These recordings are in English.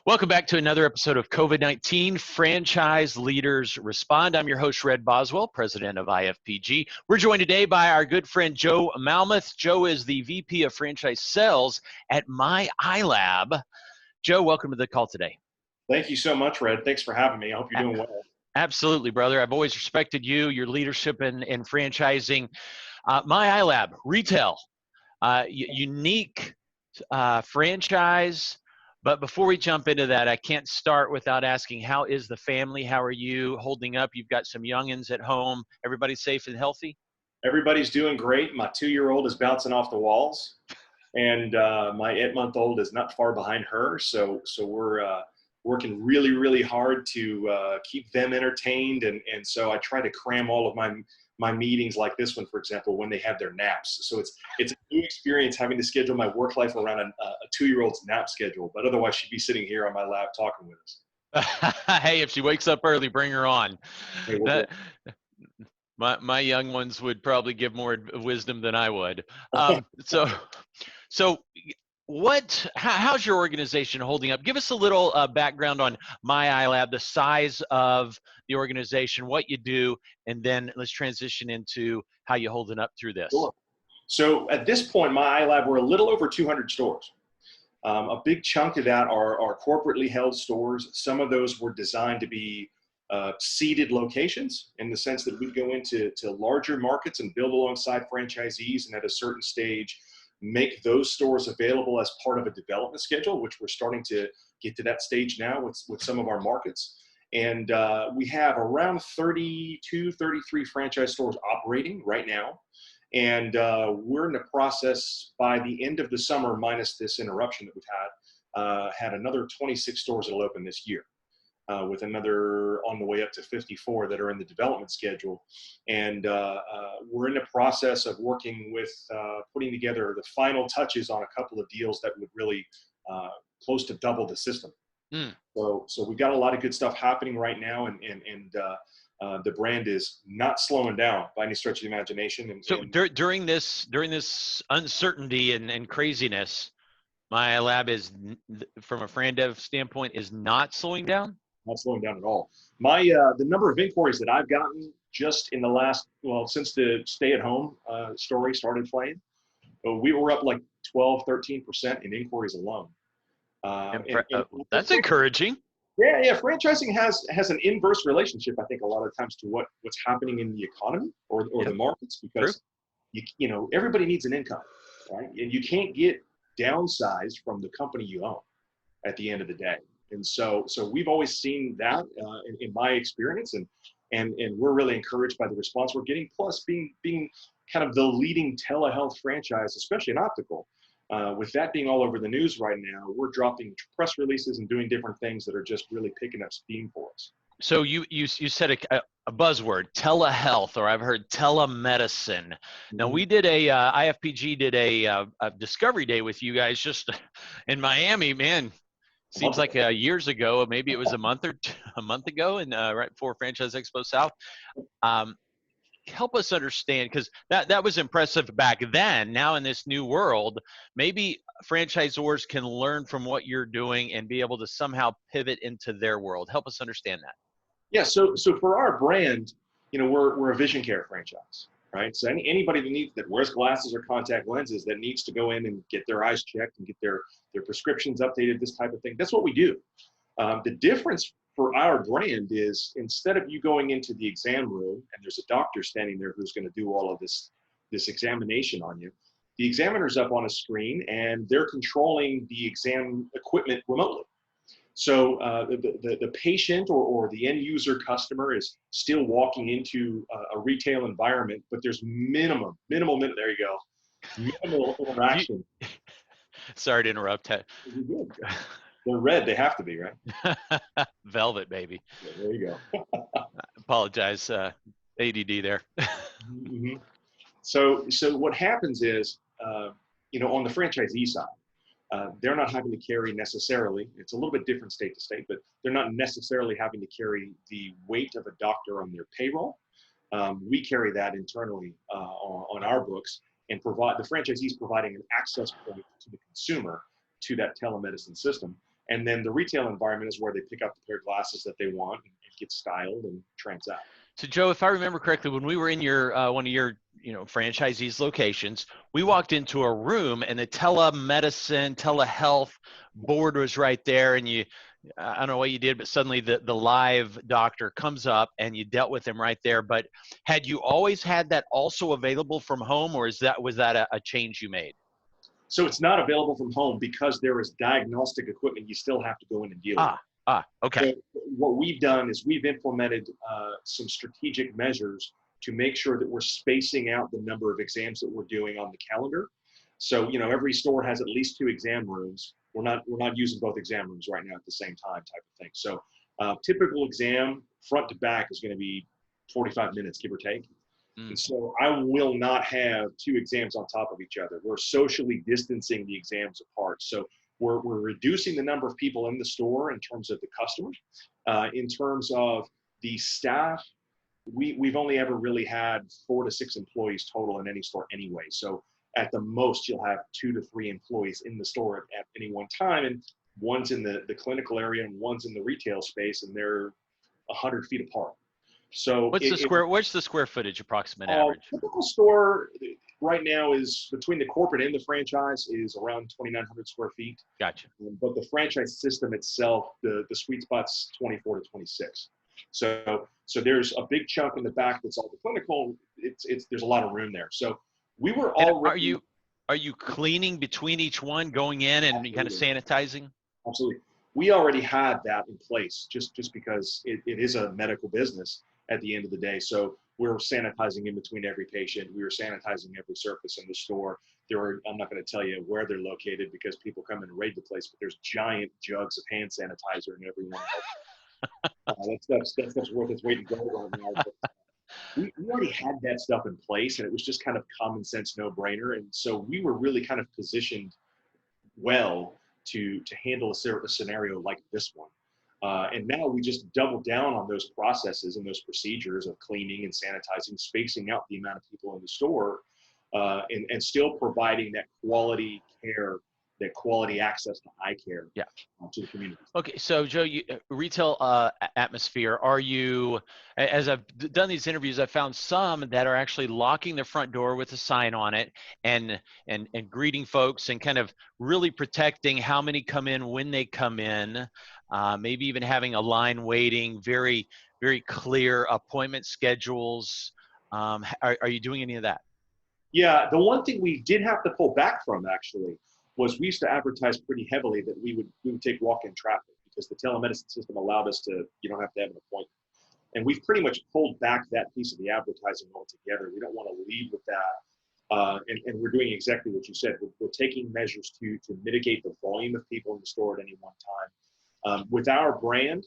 Welcome back to another episode of COVID-19 Franchise Leaders Respond. I'm your host, Red Boswell, president of IFPG. We're joined today by our good friend, Joe Malmuth. Joe is the VP of Franchise Sales at My Eyelab. Joe, welcome to the call today. Thank you so much, Red. Thanks for having me. I hope you're doing well. Absolutely, brother. I've always respected you, your leadership in franchising. My Eyelab, retail, unique franchise. But before we jump into that, I can't start without asking, how is the family? How are you holding up? You've got some youngins at home. Everybody safe and healthy? Everybody's doing great. My 2-year-old is bouncing off the walls, and my 8-month-old is not far behind her. So we're working really, really hard to keep them entertained. And so I try to cram all of my meetings like this one, for example, when they have their naps. So it's a new experience having to schedule my work life around a 2-year-old's nap schedule, but otherwise she'd be sitting here on my lap talking with us. Hey, if she wakes up early, bring her on. Hey, My young ones would probably give more wisdom than I would. So how's your organization holding up? Give us a little background on My Eyelab, the size of the organization, what you do, and then let's transition into how you're holding up through this. Sure. So at this point, My Eyelab, we're a little over 200 stores. A big chunk of that are corporately held stores. Some of those were designed to be seeded locations, in the sense that we go into larger markets and build alongside franchisees, and at a certain stage make those stores available as part of a development schedule, which we're starting to get to that stage now with some of our markets. And we have around 32, 33 franchise stores operating right now. And we're in the process, by the end of the summer, minus this interruption that we've had another 26 stores that'll open this year. With another on the way up to 54 that are in the development schedule. And we're in the process of working with putting together the final touches on a couple of deals that would really close to double the system. So we've got a lot of good stuff happening right now, and the brand is not slowing down by any stretch of the imagination. During this uncertainty and craziness, My Eyelab is, from a Fran Dev standpoint, is not slowing down? Not slowing down at all. The number of inquiries that I've gotten just in the last, since the stay-at-home story started playing, we were up like 12, 13% in inquiries alone. That's encouraging. Yeah. Franchising has an inverse relationship, I think, a lot of times to what's happening in the economy or the markets, because you know, everybody needs an income, right? And you can't get downsized from the company you own at the end of the day. And so we've always seen that in my experience, and we're really encouraged by the response we're getting. Plus, being kind of the leading telehealth franchise, especially in optical, with that being all over the news right now, we're dropping press releases and doing different things that are just really picking up steam for us. So you said a buzzword, telehealth, or I've heard telemedicine. Now, we did IFPG did a discovery day with you guys just in Miami, man. Seems like years ago, maybe it was a month ago, and right before Franchise Expo South. Help us understand, because that was impressive back then. Now in this new world, maybe franchisors can learn from what you're doing and be able to somehow pivot into their world. Help us understand that. Yeah. So for our brand, you know, we're a vision care franchise. Right. So anybody that wears glasses or contact lenses that needs to go in and get their eyes checked and get their prescriptions updated, this type of thing, that's what we do. The difference for our brand is, instead of you going into the exam room and there's a doctor standing there who's going to do all of this examination on you, the examiner's up on a screen and they're controlling the exam equipment remotely. So the patient or the end user customer is still walking into a retail environment, but there's minimal, there you go, minimal interaction. Sorry to interrupt. They're red, they have to be, right? Velvet, baby. Yeah, there you go. Apologize, ADD there. Mm-hmm. So what happens is, you know, on the franchisee side, they're not having to carry necessarily, it's a little bit different state to state, but they're not necessarily having to carry the weight of a doctor on their payroll. We carry that internally on our books, and the franchisees providing an access point to the consumer to that telemedicine system. And then the retail environment is where they pick out the pair of glasses that they want and get styled and transact. So Joe, if I remember correctly, when we were in your one of your franchisees locations, we walked into a room and the telemedicine, telehealth board was right there, and I don't know what you did, but suddenly the live doctor comes up and you dealt with him right there. But had you always had that also available from home, or was that a change you made? So it's not available from home because there is diagnostic equipment you still have to go in and deal with. Okay. So what we've done is we've implemented some strategic measures to make sure that we're spacing out the number of exams that we're doing on the calendar. So, every store has at least 2 exam rooms. We're not using both exam rooms right now at the same time, type of thing. So typical exam front to back is going to be 45 minutes, give or take. And so I will not have 2 exams on top of each other. We're socially distancing the exams apart. So we're reducing the number of people in the store in terms of the customers. In terms of the staff, we've only ever really had 4 to 6 employees total in any store anyway. So at the most, you'll have 2 to 3 employees in the store at any one time. And one's in the clinical area and one's in the retail space, and they're 100 feet apart. So what's the square footage approximate average? Typical store right now is between the corporate and the franchise is around 2,900 square feet. Gotcha. But the franchise system itself, the sweet spot's 24 to 26. So there's a big chunk in the back that's all the clinical. There's a lot of room there. So we were already. Are you cleaning between each one, going in and kind of sanitizing? Absolutely. We already had that in place just because it is a medical business at the end of the day. So we're sanitizing in between every patient. We were sanitizing every surface in the store. I'm not going to tell you where they're located because people come and raid the place, but there's giant jugs of hand sanitizer in every one of them. That's worth its weight in gold right now. But we already had that stuff in place, and it was just kind of common sense, no brainer. And so we were really kind of positioned well to handle a scenario like this one. And now we just double down on those processes and those procedures of cleaning and sanitizing, spacing out the amount of people in the store, and still providing that quality care, that quality access to eye care to the community. Okay, so Joe, retail atmosphere, are you, as I've done these interviews, I've found some that are actually locking their front door with a sign on it and greeting folks and kind of really protecting how many come in when they come in, maybe even having a line waiting, very, very clear appointment schedules. Are you doing any of that? Yeah, the one thing we did have to pull back from actually was we used to advertise pretty heavily that we would take walk-in traffic because the telemedicine system allowed us to, you don't have to have an appointment. And we've pretty much pulled back that piece of the advertising altogether. We don't want to lead with that. And we're doing exactly what you said. We're taking measures to mitigate the volume of people in the store at any one time. With our brand,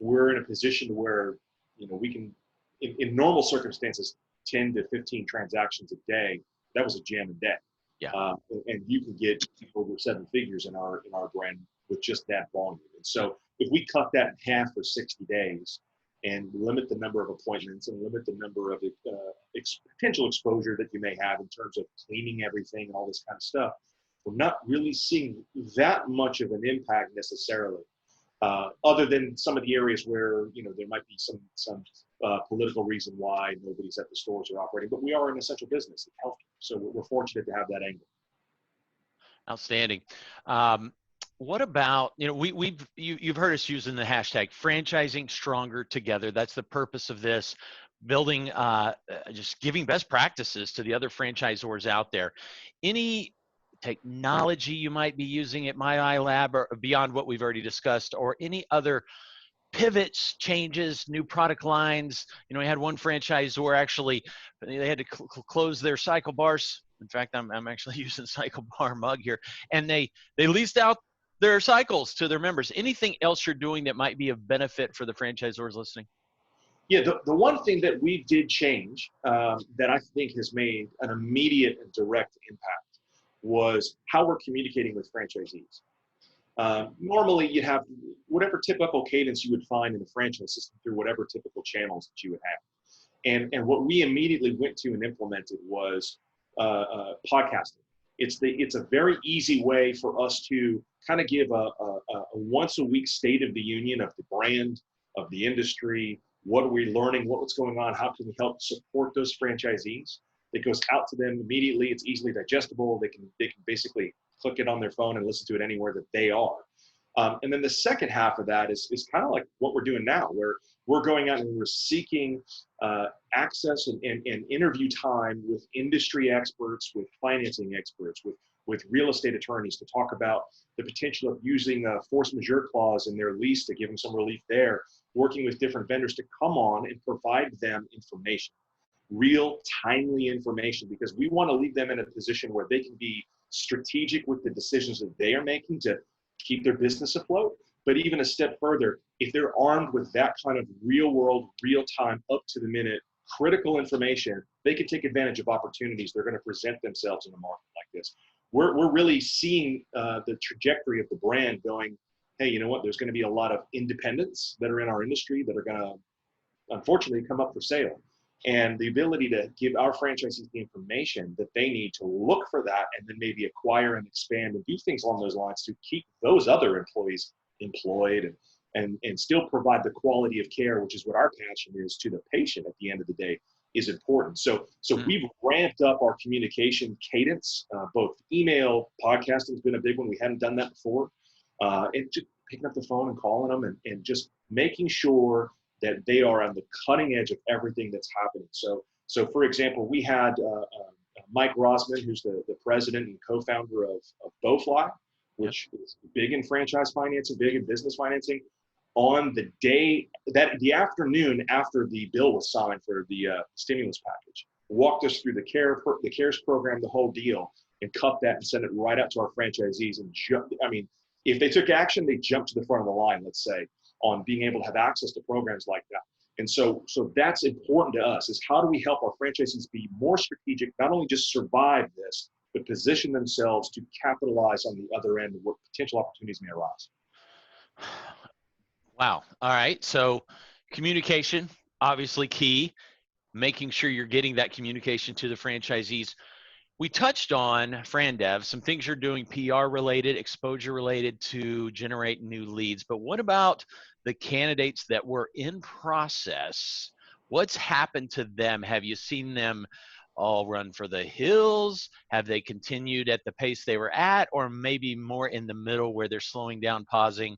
we're in a position where, we can, in normal circumstances, 10 to 15 transactions a day, that was a jam a day. Yeah. And you can get over 7 figures in our brand with just that volume. And so if we cut that in half for 60 days and limit the number of appointments and limit the number of potential exposure that you may have in terms of cleaning everything and all this kind of stuff, we're not really seeing that much of an impact necessarily, other than some of the areas where, there might be some political reason why nobody's at the stores or operating, but we are an essential business in healthcare. So we're fortunate to have that angle. Outstanding. What about, you've heard us using the hashtag franchising stronger together. That's the purpose of this, building, just giving best practices to the other franchisors out there. Any technology you might be using at My Eyelab or beyond what we've already discussed, or any other pivots, changes, new product lines? We had one franchisor actually, they had to close their cycle bars. In fact, I'm actually using cycle bar mug here, and they leased out their cycles to their members. Anything else you're doing that might be of benefit for the franchisors listening? Yeah, the one thing that we did change that I think has made an immediate and direct impact was how we're communicating with franchisees. Normally, you'd have whatever typical cadence you would find in the franchise system through whatever typical channels that you would have. And what we immediately went to and implemented was podcasting it's a very easy way for us to kind of give a once a week state of the union of the brand, of the industry. What are we learning? What's going on? How can we help support those franchisees? It goes out to them immediately. It's easily digestible. They can basically click it on their phone and listen to it anywhere that they are. And then the second half of that is kind of like what we're doing now, where we're going out and we're seeking access and interview time with industry experts, with financing experts, with real estate attorneys to talk about the potential of using a force majeure clause in their lease to give them some relief there, working with different vendors to come on and provide them information, real timely information, because we want to leave them in a position where they can be strategic with the decisions that they are making to keep their business afloat. But even a step further, if they're armed with that kind of real world, real time, up to the minute, critical information, they can take advantage of opportunities. They're going to present themselves in a market like this. We're really seeing the trajectory of the brand going, hey, you know what? There's going to be a lot of independents that are in our industry that are going to, unfortunately, come up for sale. And the ability to give our franchisees the information that they need to look for that and then maybe acquire and expand and do things along those lines to keep those other employees employed and still provide the quality of care, which is what our passion is, to the patient at the end of the day, is important. So we've ramped up our communication cadence, both email, podcasting has been a big one. We hadn't done that before. And just picking up the phone and calling them and just making sure that they are on the cutting edge of everything that's happening. So for example, we had Mike Rosman, who's the president and co-founder of BowFly, which is big in franchise financing, big in business financing. On the day the afternoon after the bill was signed for the stimulus package, walked us through the CARES program, the whole deal, and cut that and sent it right out to our franchisees. And if they took action, they jumped to the front of the line, let's say, on being able to have access to programs like that. And so that's important to us, is how do we help our franchisees be more strategic, not only just survive this, but position themselves to capitalize on the other end of what potential opportunities may arise. Wow. All right. So communication, obviously key, making sure you're getting that communication to the franchisees. We touched on FranDev, some things you're doing PR related, exposure related to generate new leads. But what about the candidates that were in process? What's happened to them? Have you seen them all run for the hills? Have they continued at the pace they were at, or maybe more in the middle where they're slowing down, pausing?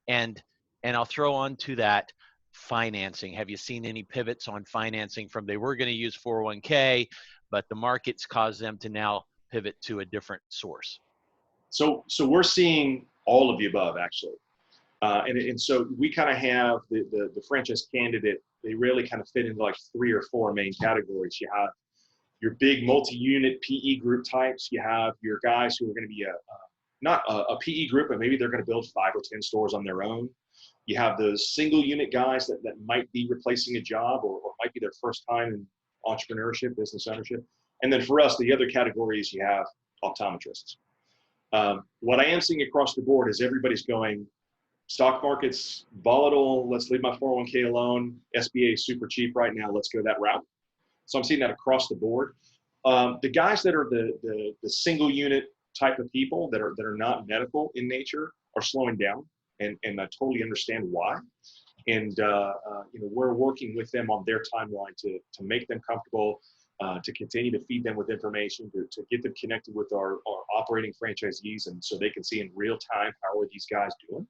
And I'll throw on to that financing. Have you seen any pivots on financing from they were going to use 401k, but the market's caused them to now pivot to a different source? So we're seeing all of the above, actually. And so we kind of have the franchise candidate, they really kind of fit into like 3 or 4 main categories. You have your big multi-unit PE group types. You have your guys who are going to be not a PE group, but maybe they're going to build 5 or 10 stores on their own. You have those single unit guys that might be replacing a job or might be their first time in entrepreneurship, business ownership. And then for us, the other categories, you have optometrists. What I am seeing across the board is everybody's going, stock market's volatile, let's leave my 401k alone. SBA is super cheap right now, let's go that route. So I'm seeing that across the board. The guys that are the single unit type of people that are not medical in nature are slowing down, and I totally understand why. And we're working with them on their timeline to make them comfortable, to continue to feed them with information, to get them connected with our operating franchisees, and so they can see in real time how are these guys doing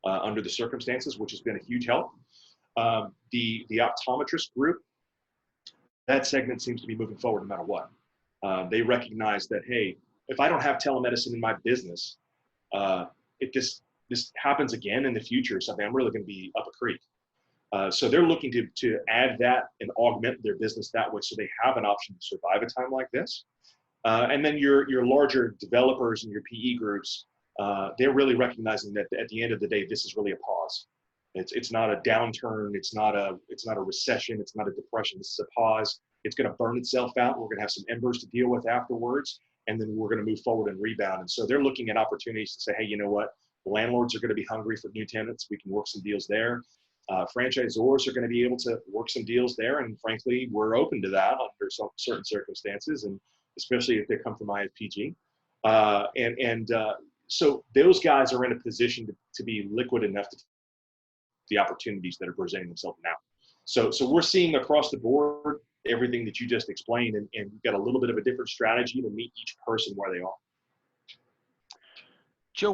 under the circumstances, which has been a huge help. The optometrist group, that segment seems to be moving forward no matter what. They recognize that, hey, if I don't have telemedicine in my business, if this happens again in the future, something I'm really going to be up a creek. So they're looking to add that and augment their business that way, so they have an option to survive a time like this. And then your larger developers and your PE groups, they're really recognizing that at the end of the day, this is really a pause. It's not a downturn. It's not a recession. It's not a depression. This is a pause. It's going to burn itself out. We're going to have some embers to deal with afterwards, and then we're going to move forward and rebound. And so they're looking at opportunities to say, hey, you know what? Landlords are going to be hungry for new tenants. We can work some deals there. Franchisors are going to be able to work some deals there. And frankly, we're open to that under some certain circumstances, and especially if they come from IFPG. So those guys are in a position to be liquid enough to the opportunities that are presenting themselves now. So we're seeing across the board everything that you just explained, and we've got a little bit of a different strategy to meet each person where they are. Joe,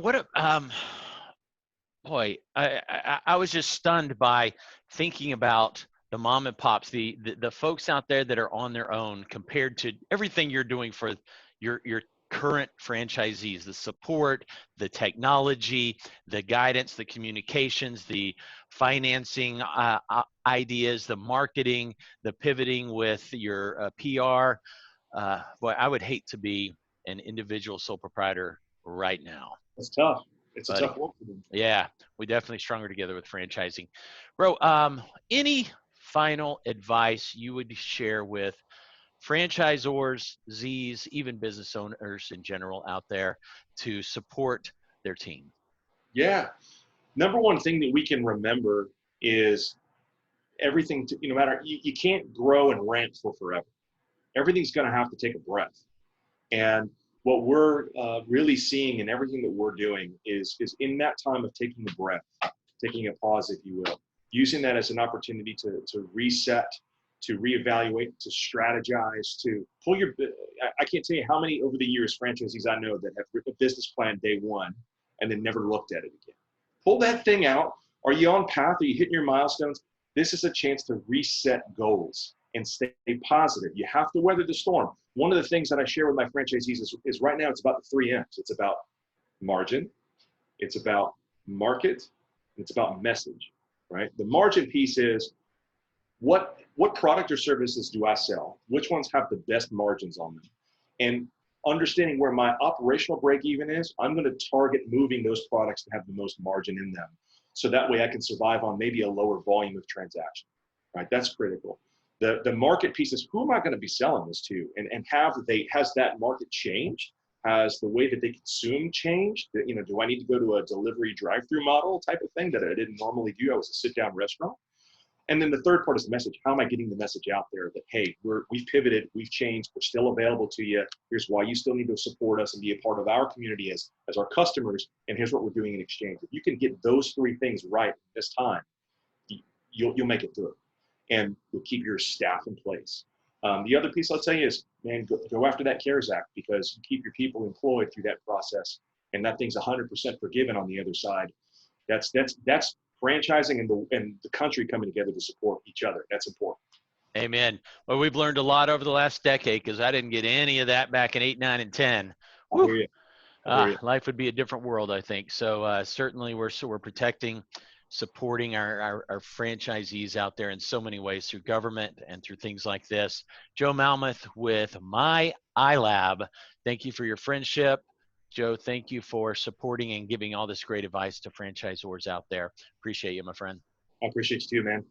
boy, I was just stunned by thinking about the mom and pops, the folks out there that are on their own compared to everything you're doing for your current franchisees, the support, the technology, the guidance, the communications, the financing ideas, the marketing, the pivoting with your PR. Boy, I would hate to be an individual sole proprietor right now. It's tough. It's a Buddy. tough work for them. Yeah, we definitely stronger together with franchising. Bro, any final advice you would share with franchisors, Z's, even business owners in general out there to support their team? Yeah. Number one thing that we can remember is everything, no matter, you can't grow and ramp for forever. Everything's going to have to take a breath. And what we're really seeing in everything that we're doing is in that time of taking a breath, taking a pause, if you will, using that as an opportunity to reset, to reevaluate, to strategize, to pull your, I can't tell you how many over the years franchisees I know that have written a business plan day one and then never looked at it again. Pull that thing out. Are you on path? Are you hitting your milestones? This is a chance to reset goals and stay positive. You have to weather the storm. One of the things that I share with my franchisees is right now it's about the 3 M's. It's about margin, it's about market, and it's about message, right? The margin piece is what product or services do I sell? Which ones have the best margins on them? And understanding where my operational break even is, I'm going to target moving those products to have the most margin in them. So that way I can survive on maybe a lower volume of transaction, right? That's critical. The market piece is who am I going to be selling this to? And has that market changed? Has the way that they consume changed? Do I need to go to a delivery drive-through model type of thing that I didn't normally do? I was a sit-down restaurant. And then the third part is the message. How am I getting the message out there that, hey, we've pivoted, we've changed, we're still available to you. Here's why you still need to support us and be a part of our community as our customers. And here's what we're doing in exchange. If you can get those three things right this time, you'll make it through. And you'll keep your staff in place. The other piece I'll tell you is, man, go after that CARES Act, because you keep your people employed through that process, and that thing's 100% forgiven on the other side. That's franchising and the country coming together to support each other. That's important. Amen. Well, we've learned a lot over the last decade because I didn't get any of that back in 8, 9, and 10. I hear you. Life would be a different world, I think. So certainly we're protecting, supporting our franchisees out there in so many ways through government and through things like this. Joe Malmuth with My Eyelab. Thank you for your friendship. Joe, thank you for supporting and giving all this great advice to franchisors out there. Appreciate you, my friend. I appreciate you too, man.